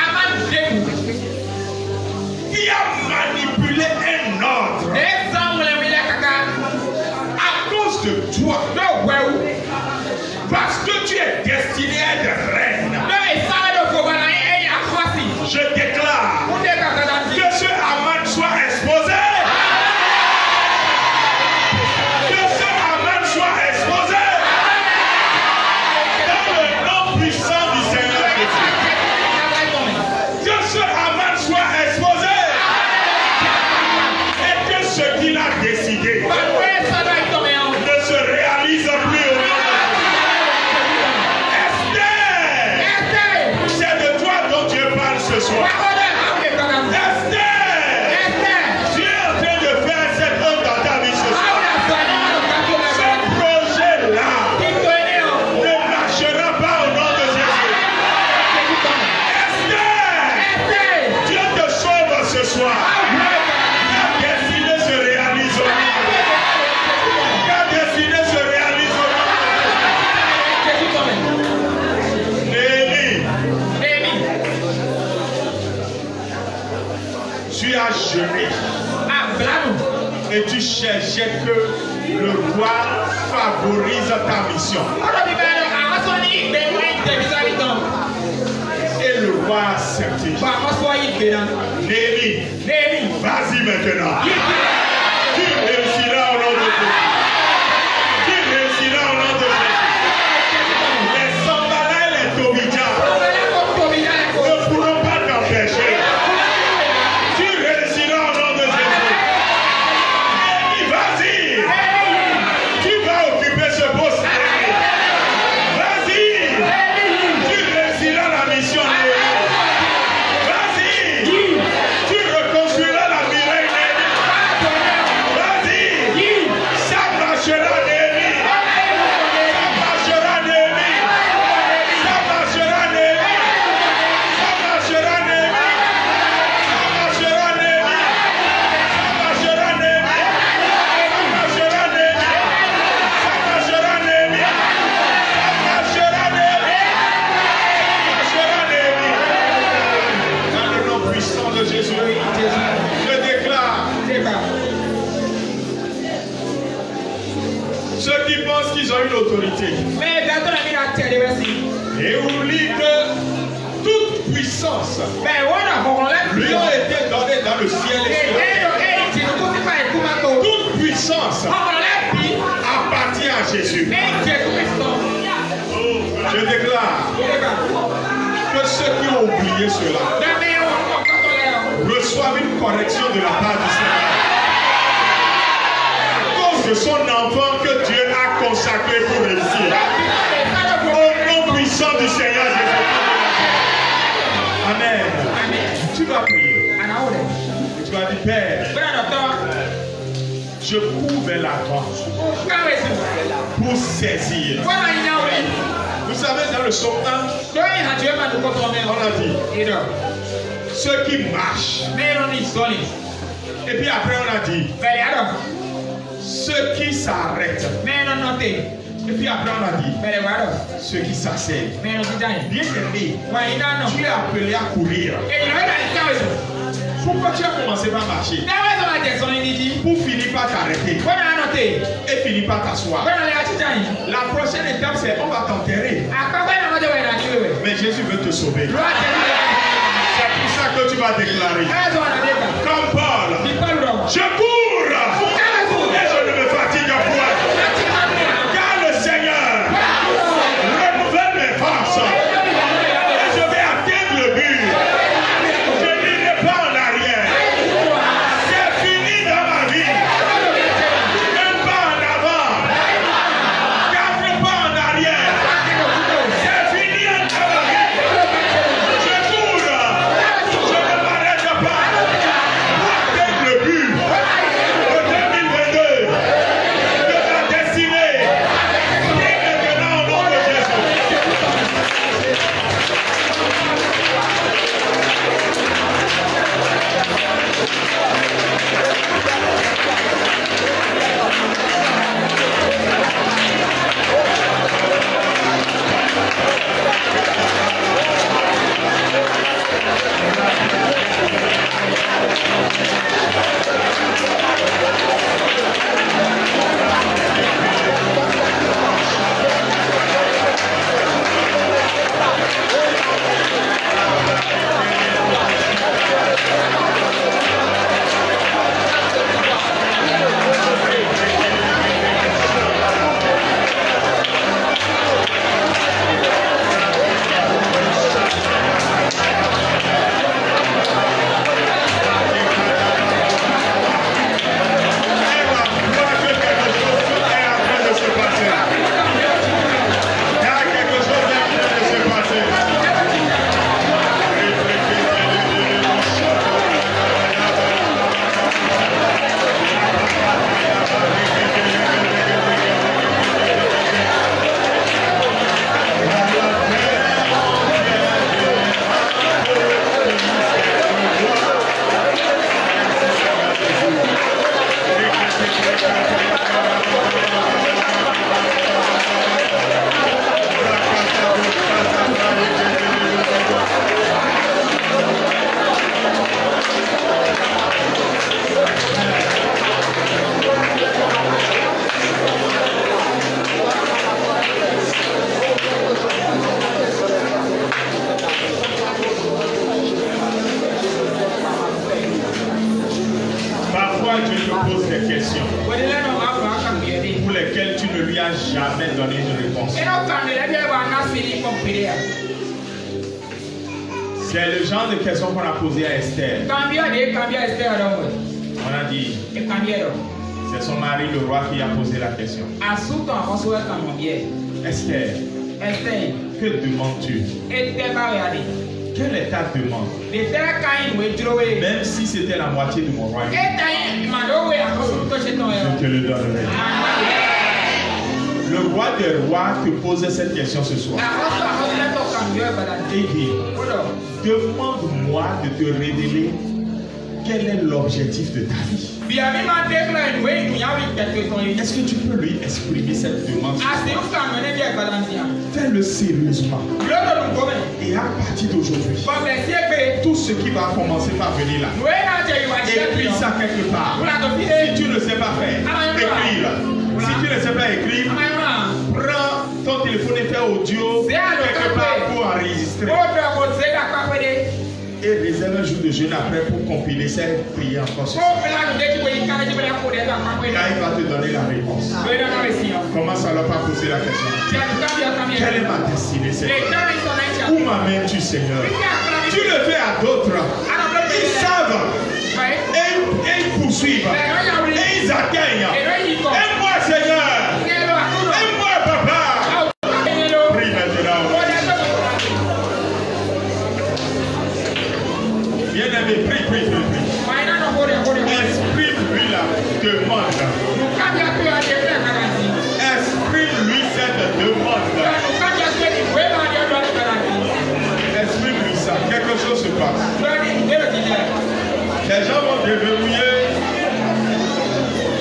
Aman dẹ́kun. qui a manipulé un ordre Ẹ sàn wọlé wílẹ̀ kàkà. à cause de toi. Yóò wẹ̀wù. Parce que tu es destiné à être reine. Yóò ìsáré ló fò wọ́n náà ẹ̀yìn àkọ́sí. Je déclare Kúndé kàkà dàbí. que ce Aman soit exposé. Que ce Aman soit exposé. Dans le nom puissant du Seigneur Jésus. Que ce Aman soit exposé. Et que ce qu'il a décidé ne se réalise plus au nom de Jésus. Esther, c'est de toi dont Dieu parle ce soir. Esther, Dieu est en train de faire cette œuvre dans ta vie ce soir. Ce projet-là ne marchera pas au nom de Jésus. Esther, Dieu te sauve ce soir. Ta destinée se réalise au nom de Jésus. Ta destinée se réalise au nom de Jésus. Néhémie, tu as jeûné et tu cherchais que le roi favorise ta mission. Et le roi a accepté. Néhémie, vas-y maintenant. Tu réussiras au nom de Jésus. Tu réussiras au nom de Jésus. Les Sambala et les Tobidja ne pourront pas t'empêcher. Tu réussiras au nom de Jésus. Néhémie, vas-y. Tu vas occuper ce poste. Vas-y. Tu réussiras la mission. Vas-y. Tu reconstruiras la muraille. Vas-y. Ça marchera, Néhémie. Ça marchera, Néhémie. Ça marchera, Néhémie. Ça marchera, Néhémie. Ça marchera, Néhémie. Ça marchera, Néhémie. Ça marchera, Néhémie. Ça marchera, Néhémie. Ça marchera, Néhémie. Ça marchera, Néhémie. Dans le nom puissant de Jésus, je déclare ceux qui pensent qu'ils ont une autorité et oublient que toute puissance lui a été donnée dans le ciel et sur la terre. Toute puissance appartient à Jésus. Je déclare que ceux qui ont oublié cela reçoivent une correction de la part du Seigneur. À cause de son enfant que Dieu a consacré pour réussir. Au nom puissant du Seigneur Jésus. Amen. Tu vas prier. Tu vas dire, Père, je cours vers la croix pour saisir. Vous savez, dans le psaume 1, on a dit, ceux qui marchent. Et puis après, on a dit, ceux qui s'arrêtent. Et puis après, on a dit, ceux qui s'asseyent. Bien aimé, tu es appelé à courir. Pourquoi tu as commencé par marcher? Pour finir par t'arrêter. Et finir par t'asseoir. La prochaine étape, c'est on va t'enterrer. Mais Jésus veut te sauver. C'est pour ça que tu vas déclarer. Comme Paul, je cours et je ne me fatigue point. Car le Seigneur renouvelle mes forces. Et je vais atteindre le but. Je n'irai pas en arrière. C'est fini dans ma vie. Un pas en avant. 4 pas en arrière. C'est fini dans ma vie. Je cours. Je ne m'arrête pas. Pour atteindre le but. pose des questions pour lesquelles tu ne lui as jamais donné une réponse. C'est le genre de questions qu'on a posées à Esther. On a dit, c'est son mari le roi qui a posé la question. Esther, que demandes-tu? Quelle est ta demande? Même si c'était la moitié de mon royaume, je te le donnerai. Le roi des rois te pose cette question ce soir. Et dit, demande-moi de te révéler quel est l'objectif de ta vie. Est-ce que tu peux lui exprimer cette demande? Fais-le sérieusement. Et à partir d'aujourd'hui, tout ce qui va commencer par venir là, écris ça quelque part. Si tu ne sais pas faire, écris. Si tu ne sais pas écrire, prends ton téléphone et fais audio quelque part pour enregistrer. Et réserve un jour de jeûne après pour compiler ça et prier encore ce soir. Là, il va te donner la réponse. Commence alors par poser la question. Quelle est ma destinée, Seigneur? Où m'amènes-tu, Seigneur? Tu le fais à d'autres. Ils savent. Et ils poursuivent. Et ils atteignent. Aide-moi, Seigneur. Aide-moi, Papa. Prie maintenant. Bien-aimé, prie. Exprime-lui la demande. Exprime-lui cette demande. Exprime-lui ça. Quelque chose se passe. Les gens vont déverrouiller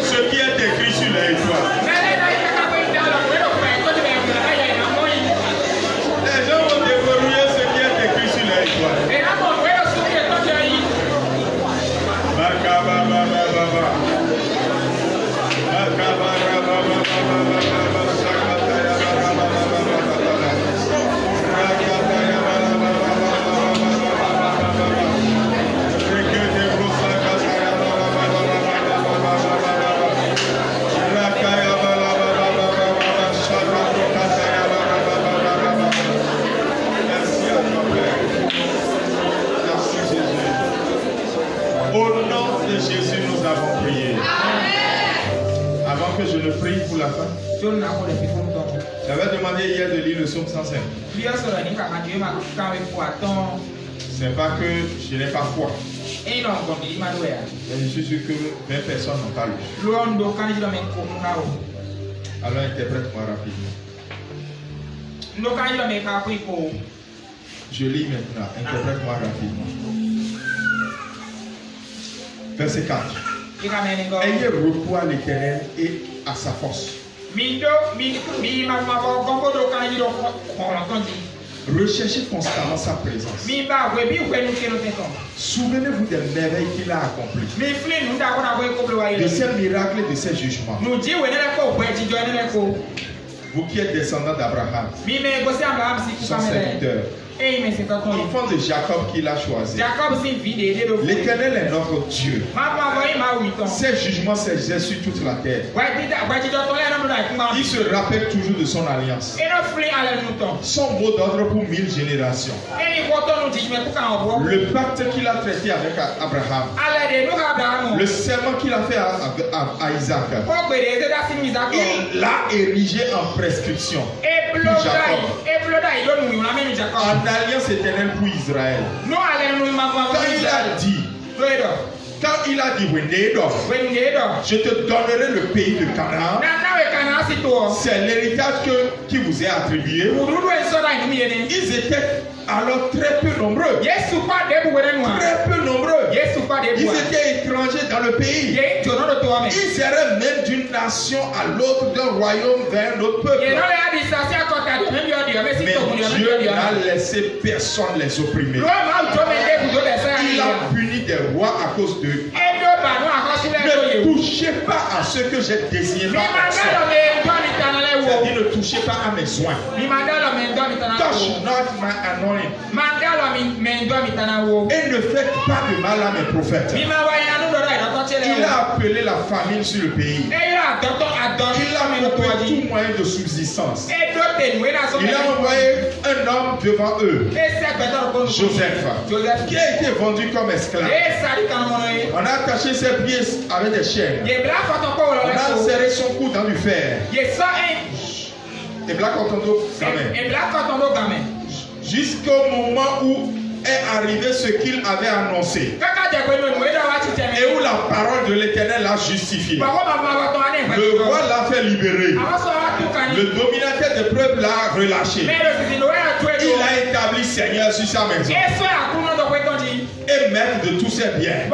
ce qui est écrit sur les étoiles. Les gens vont déverrouiller ce qui est écrit sur les étoiles. Au nom de Jésus, nous avons prié. Avant que je ne prie pour la fin, j'avais demandé hier de lire le psaume 105. C'est pas que je n'ai pas foi. Mais je suis sûr que 20 personnes n'ont pas lu. Alors interprète-moi rapidement. Je lis maintenant. Interprète-moi rapidement. Verset 4. Ayez recours à l'Éternel et à sa force. Recherchez constamment sa présence. Souvenez-vous des merveilles qu'il a accomplies, de ses miracles et de ses jugements. Vous qui êtes descendants d'Abraham, son serviteur, enfant de Jacob qu'il a choisi. L'Éternel est notre Dieu. Ses jugements s'exercent sur toute la terre. Il se rappelle toujours de son alliance. Son mot d'ordre pour 1000 générations. Le pacte qu'il a traité avec Abraham. Le serment qu'il a fait à Isaac. Il l'a érigé en prescription pour Jacob. En alliance éternelle pour Israël. Quand il a dit je te donnerai le pays de Canaan, c'est l'héritage qui vous est attribué. Ils étaient alors très peu nombreux. Très peu nombreux. Ils étaient étrangers dans le pays. Ils erraient même d'une nation à l'autre, d'un royaume vers un autre peuple. Mais Dieu n'a laissé personne les opprimer. Il a puni des rois à cause d'eux. Ne touchez pas à ce que j'ai désigné par personne. dit ne touchez pas à mes soins. Touch not my anointing. Et ne faites pas de mal à mes prophètes. Il a appelé la famine sur le pays. Il a coupé tout moyen de subsistance. Il a envoyé un homme devant eux, Joseph, qui a été vendu comme esclave. On a attaché ses pieds avec des chaînes. On a serré son cou dans du fer. Et Black Otondo gamin. Jusqu'au moment où est arrivé ce qu'il avait annoncé. Et où la parole de l'Éternel l'a justifié. Le roi l'a fait libérer. Le dominateur des peuples l'a relâché. Il a établi Seigneur sur sa maison. Et maître de tous ses biens.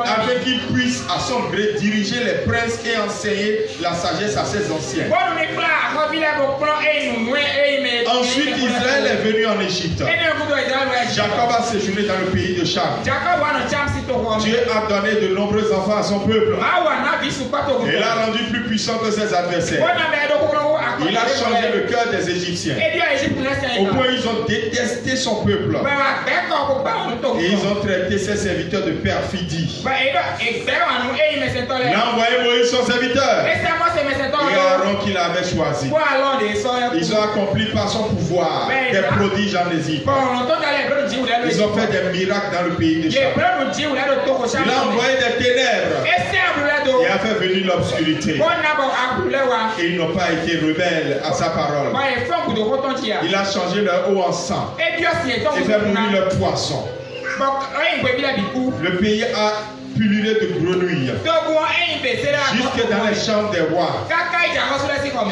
Afin qu'il puisse à son gré diriger les princes et enseigner la sagesse à ses anciens. Ensuite Israël est venu en Égypte. Jacob a séjourné dans le pays de Cham. Dieu a donné de nombreux enfants à son peuple. Et l'a rendu plus puissant que ses adversaires. Il a changé le cœur des Égyptiens. Au point ils ont détesté son peuple. Et ils ont traité ses serviteurs de perfidie. Il a envoyé Moïse son serviteur. Et Aaron qu'il avait choisi. Ils ont accompli par son pouvoir des prodiges en Égypte. Ils ont fait des miracles dans le pays de Cham. Il a envoyé des ténèbres et a fait venir l'obscurité. Et ils n'ont pas été rebelles à sa parole. Il a changé leur eau en sang et fait mourir leurs poissons. Le pays a pullulé de grenouilles jusque dans les chambres des rois.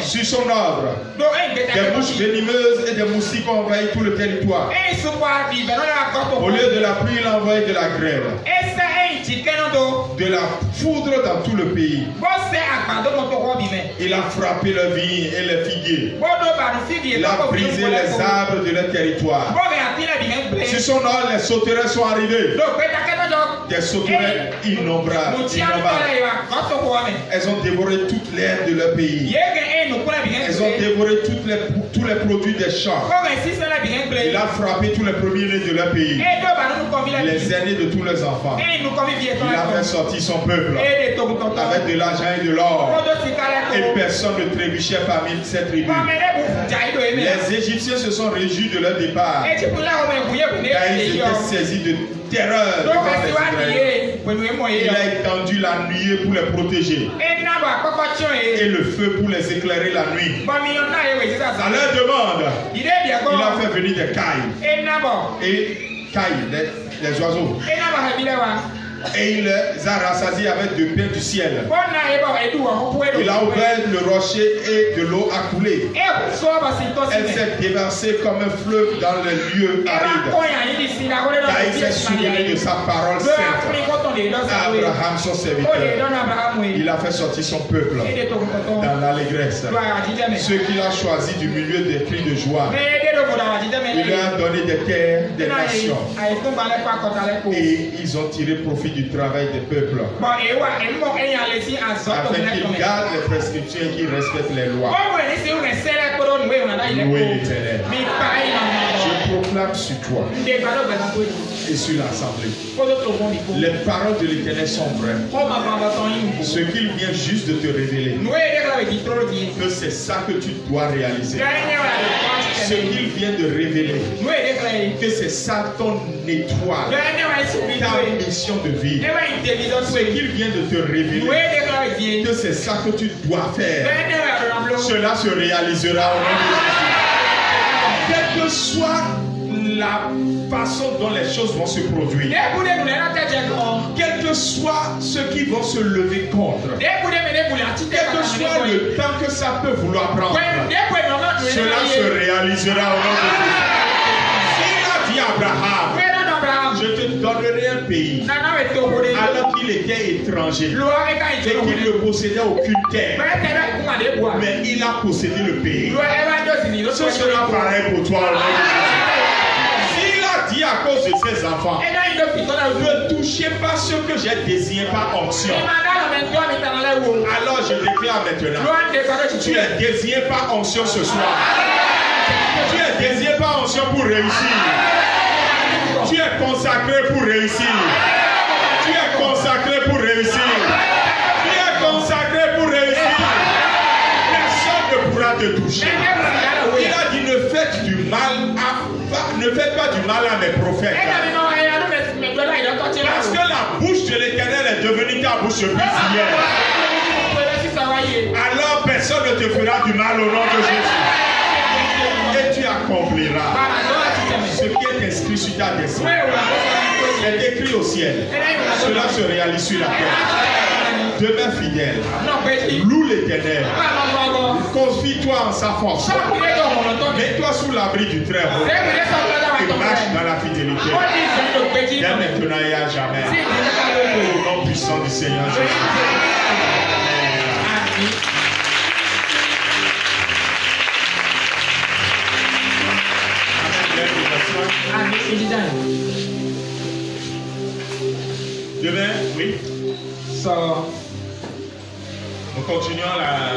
Sur son ordre, des mouches venimeuses et des moustiques ont envahi tout le territoire. Au lieu de la pluie, il a envoyé de la grêle, de la foudre dans tout le pays. Il a frappé les vignes et les figuiers. Il a brisé les arbres de leur territoire. Sur son ordre, les sauterelles sont arrivées. Des sauterelles innombrables. Elles ont dévoré toute l'herbe de leur pays. Elles ont dévoré tous les produits des champs. Il a frappé tous les premiers-nés de leur pays, les aînés de tous les enfants. Il a fait sortir son peuple avec de l'argent et de l'or. Et personne ne trébuchait parmi ces tribus. Les Égyptiens se sont réjouis de leur départ, car ils étaient saisis de terreur devant les Israéliens. Il a étendu la nuée pour les protéger et le feu pour les éclairer la nuit. À leur demande, il a fait venir des cailles et les oiseaux. Et il les a rassasiés avec de pain du ciel. Il a ouvert le rocher et de l'eau a coulé. Elle s'est déversée comme un fleuve dans les lieux arides. Car il s'est souvenu de sa parole sainte. Abraham, son serviteur, il a fait sortir son peuple dans l'allégresse. Ceux qu'il a choisis du milieu des cris de joie. Il leur a donné des terres, des nations. Et ils ont tiré profit du travail des peuples. Afin qu'ils gardent les prescriptions et qu'ils respectent les lois. Louez l'Éternel. Je proclame sur toi et sur l'assemblée. Les paroles de l'Éternel sont vraies. Ce qu'il vient juste de te révéler, que c'est ça que tu dois réaliser. Ce qu'il vient de révéler, que c'est ça ton étoile, ta mission de vie. Ce qu'il vient de te révéler, que c'est ça que tu dois faire. Cela se réalisera au nom de Jésus. Quelle que soit la façon dont les choses vont se produire, quel que soit ceux qui vont se lever contre, quel que soit le temps que ça peut vouloir prendre, cela se réalisera au nom de Jésus. S'il a dit à Abraham, je te donnerai un pays, alors qu'il était étranger et qu'il ne possédait aucune terre, mais il a possédé le pays. Ce sera pareil pour toi. S'il a dit dit à cause de ses enfants, ɛna yi do pitɔ na wo. ne touchez pas ce que j'ai désigné par onction. Imagala me ndo mi tana le wo. Alors je déclare maintenant, Loin de parler tu es désigné par onction ce soir. Tu es désigné par onction pour réussir. Tu es consacré pour réussir. Tu es consacré pour réussir. Tu es consacré pour réussir. Personne ne pourra te toucher. Il a dit ne faites du mal ne faites pas du mal à mes prophètes. Parce que la bouche de l'Éternel est devenue ta bouche hier. Alors personne ne te fera du mal au nom de Jésus. Et tu accompliras ce qui est inscrit sur ta destinée. C'est écrit au ciel. Cela se réalise sur la terre. Demeure fidèle. Loue l'Éternel. Confie-toi en sa force. Mets-toi sous l'abri du Très-Haut. Et marche dans la fidélité. Dès maintenant et à jamais. Au nom puissant du Seigneur Jésus. Demain, oui. So, Nous continuons la...